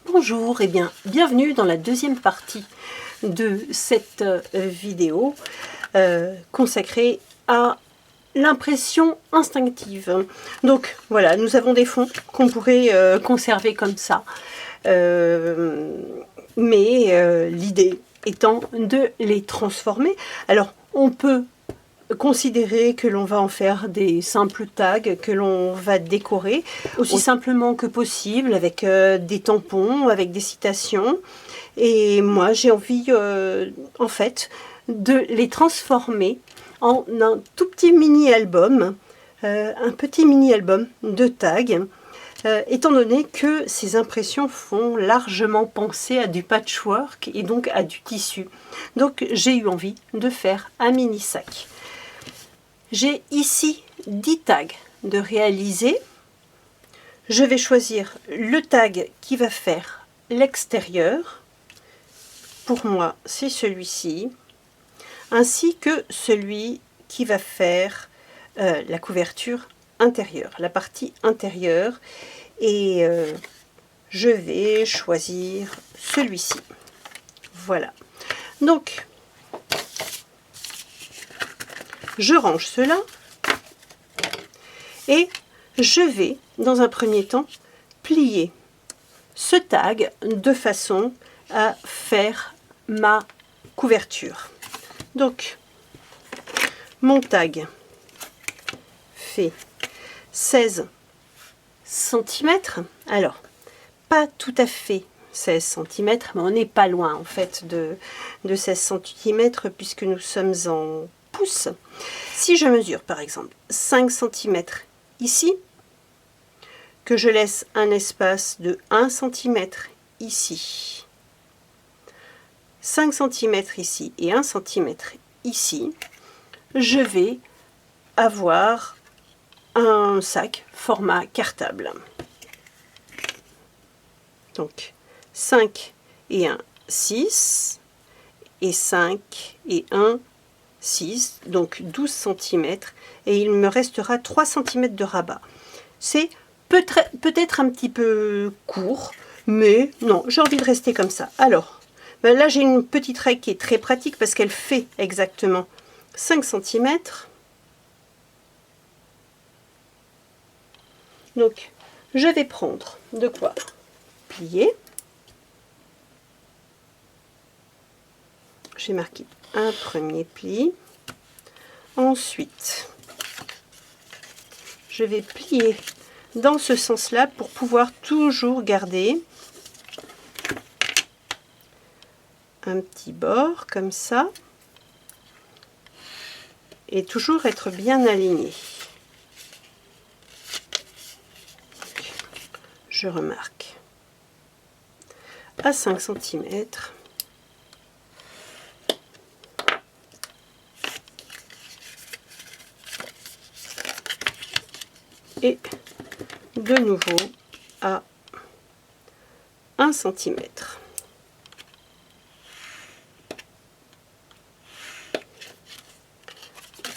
Bonjour et bienvenue dans la deuxième partie de cette vidéo consacrée à l'impression instinctive. Donc voilà, nous avons des fonds qu'on pourrait conserver comme ça, mais l'idée étant de les transformer. Alors on peut considérer que l'on va en faire des simples tags que l'on va décorer aussi simplement que possible avec des tampons, avec des citations. Et moi j'ai envie en fait de les transformer en un tout petit mini-album, un petit mini-album de tags, étant donné que ces impressions font largement penser à du patchwork et donc à du tissu. Donc j'ai eu envie de faire un mini sac. J'ai ici 10 tags de réaliser. Je vais choisir le tag qui va faire l'extérieur. Pour moi, c'est celui-ci, ainsi que celui qui va faire la couverture intérieure, la partie intérieure. Et je vais choisir celui-ci. Voilà. Donc, je range cela et je vais, dans un premier temps, plier ce tag de façon à faire ma couverture. Donc, mon tag fait 16 cm. Alors, pas tout à fait 16 cm, mais on n'est pas loin en fait de 16 cm puisque nous sommes en pouces. Si je mesure par exemple 5 cm ici, que je laisse un espace de 1 cm ici, 5 cm ici et 1 cm ici, je vais avoir un sac format cartable. Donc 5 et 1, 6, et 5 et 1, 6, donc 12 cm, et il me restera 3 cm de rabat. C'est peut-être un petit peu court, mais non, j'ai envie de rester comme ça. Alors, ben là j'ai une petite règle qui est très pratique parce qu'elle fait exactement 5 cm. Donc, je vais prendre de quoi plier. J'ai marqué un premier pli. Ensuite, je vais plier dans ce sens-là pour pouvoir toujours garder un petit bord comme ça et toujours être bien aligné. Je remarque à 5 cm. Et de nouveau à 1 cm.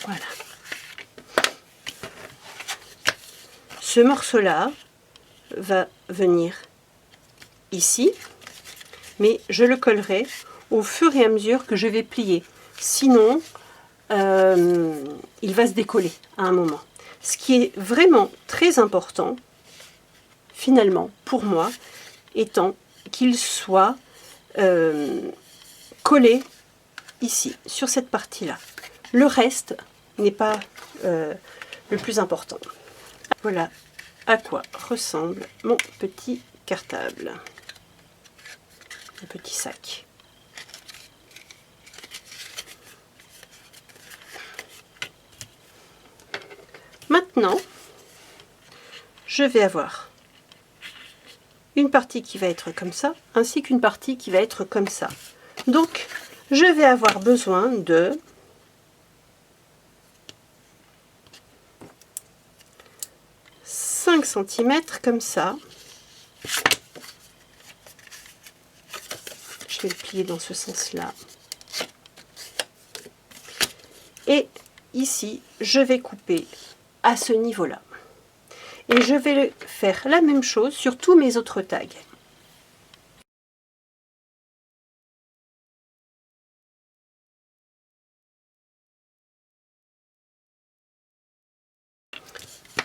Voilà. Ce morceau-là va venir ici, mais je le collerai au fur et à mesure que je vais plier. Sinon, il va se décoller à un moment. Ce qui est vraiment très important, finalement, pour moi, étant qu'il soit collé ici, sur cette partie-là. Le reste n'est pas le plus important. Voilà à quoi ressemble mon petit cartable, mon petit sac. Maintenant, je vais avoir une partie qui va être comme ça, ainsi qu'une partie qui va être comme ça. Donc, je vais avoir besoin de 5 cm comme ça. Je vais le plier dans ce sens-là. Et ici, je vais couper à ce niveau-là. Et je vais faire la même chose sur tous mes autres tags.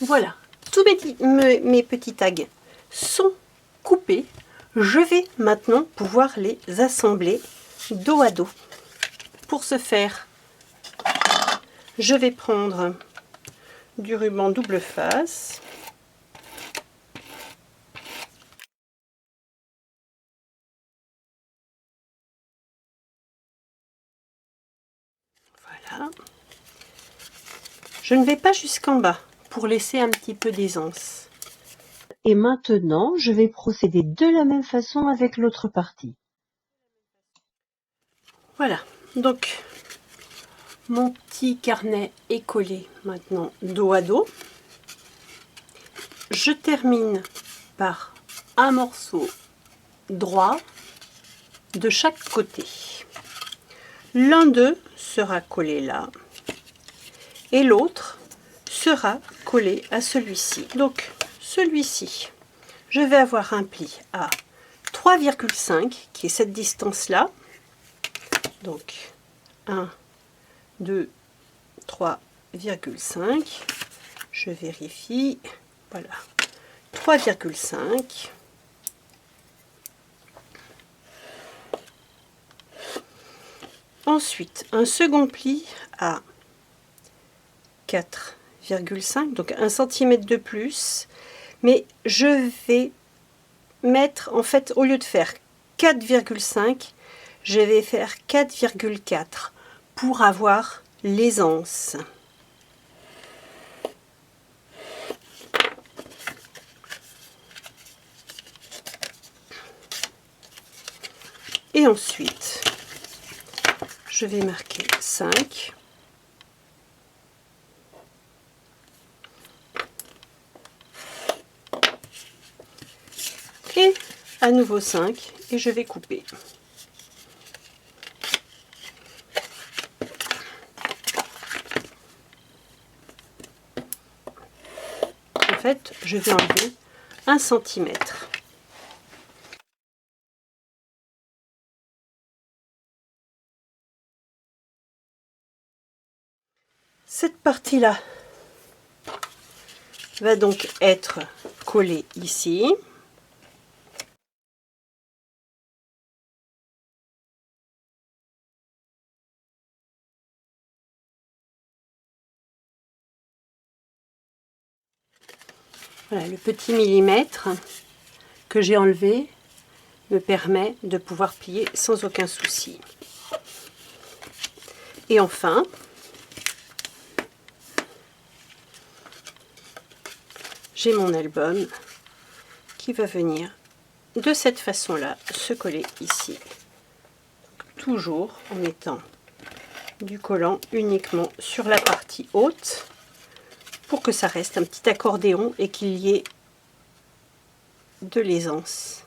Voilà, tous mes petits tags sont coupés. Je vais maintenant pouvoir les assembler dos à dos. Pour ce faire, je vais prendre du ruban double face. Voilà. Je ne vais pas jusqu'en bas pour laisser un petit peu d'aisance. Et maintenant, je vais procéder de la même façon avec l'autre partie. Voilà, donc mon petit carnet est collé maintenant dos à dos. Je termine par un morceau droit de chaque côté. L'un d'eux sera collé là et l'autre sera collé à celui-ci. Donc celui-ci, je vais avoir un pli à 3,5 qui est cette distance-là. Donc 1, 2, 3,5. Je vérifie. Voilà. 3,5. Ensuite, un second pli à 4,5, donc 1 cm de plus. Mais je vais mettre, en fait, au lieu de faire 4,5, je vais faire 4,4 pour avoir l'aisance. Et ensuite, je vais marquer 5. Et à nouveau 5. Et je vais couper. En fait, je vais enlever 1 cm. Cette partie-là va donc être collée ici. Voilà, le petit millimètre que j'ai enlevé me permet de pouvoir plier sans aucun souci. Et enfin, j'ai mon album qui va venir de cette façon-là se coller ici. Donc, toujours en mettant du collant uniquement sur la partie haute pour que ça reste un petit accordéon et qu'il y ait de l'aisance.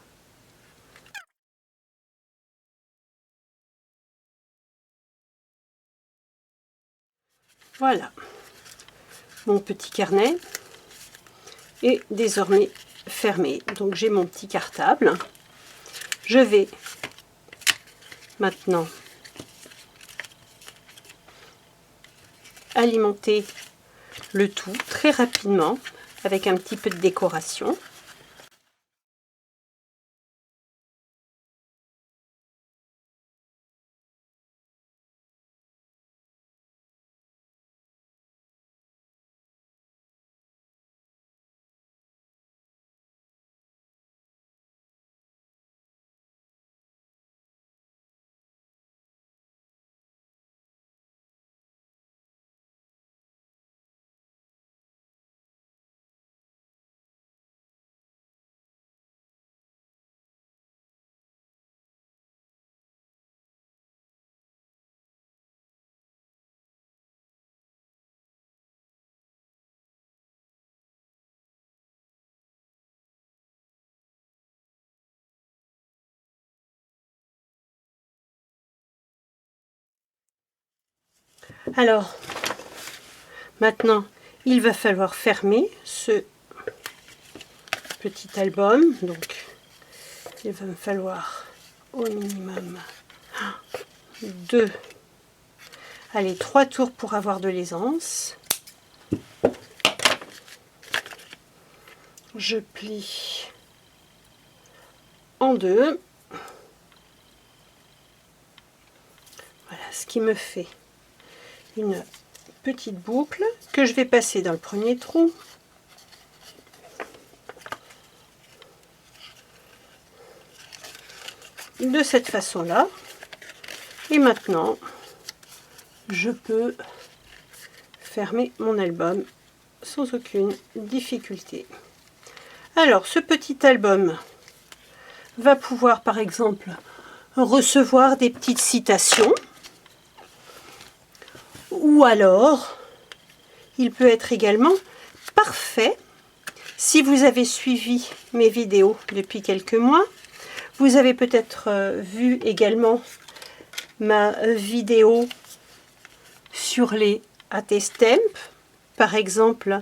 Voilà, mon petit carnet est désormais fermé. Donc j'ai mon petit cartable. Je vais maintenant alimenter le tout très rapidement avec un petit peu de décoration. Alors, maintenant, il va falloir fermer ce petit album. Donc, il va me falloir au minimum 2, allez, 3 tours pour avoir de l'aisance. Je plie en 2. Voilà, ce qui me fait une petite boucle que je vais passer dans le premier trou. De cette façon-là. Et maintenant, je peux fermer mon album sans aucune difficulté. Alors, ce petit album va pouvoir, par exemple, recevoir des petites citations. Ou alors, il peut être également parfait si vous avez suivi mes vidéos depuis quelques mois. Vous avez peut-être vu également ma vidéo sur les attestamps. Par exemple,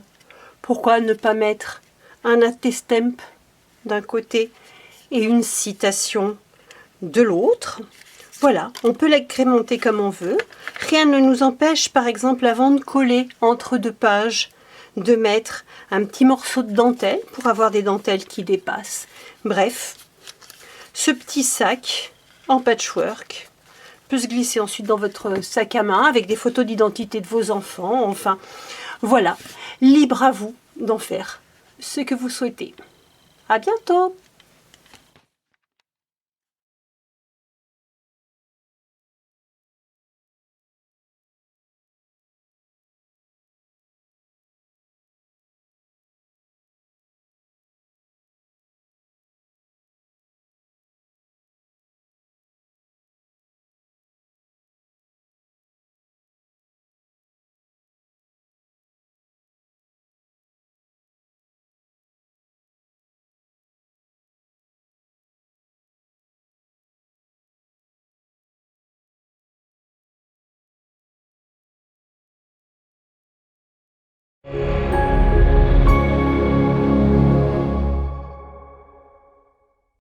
pourquoi ne pas mettre un attestamp d'un côté et une citation de l'autre. Voilà, on peut l'agrémenter comme on veut. Rien ne nous empêche, par exemple, avant de coller entre 2 pages, de mettre un petit morceau de dentelle pour avoir des dentelles qui dépassent. Bref, ce petit sac en patchwork peut se glisser ensuite dans votre sac à main avec des photos d'identité de vos enfants. Enfin, voilà, libre à vous d'en faire ce que vous souhaitez. À bientôt!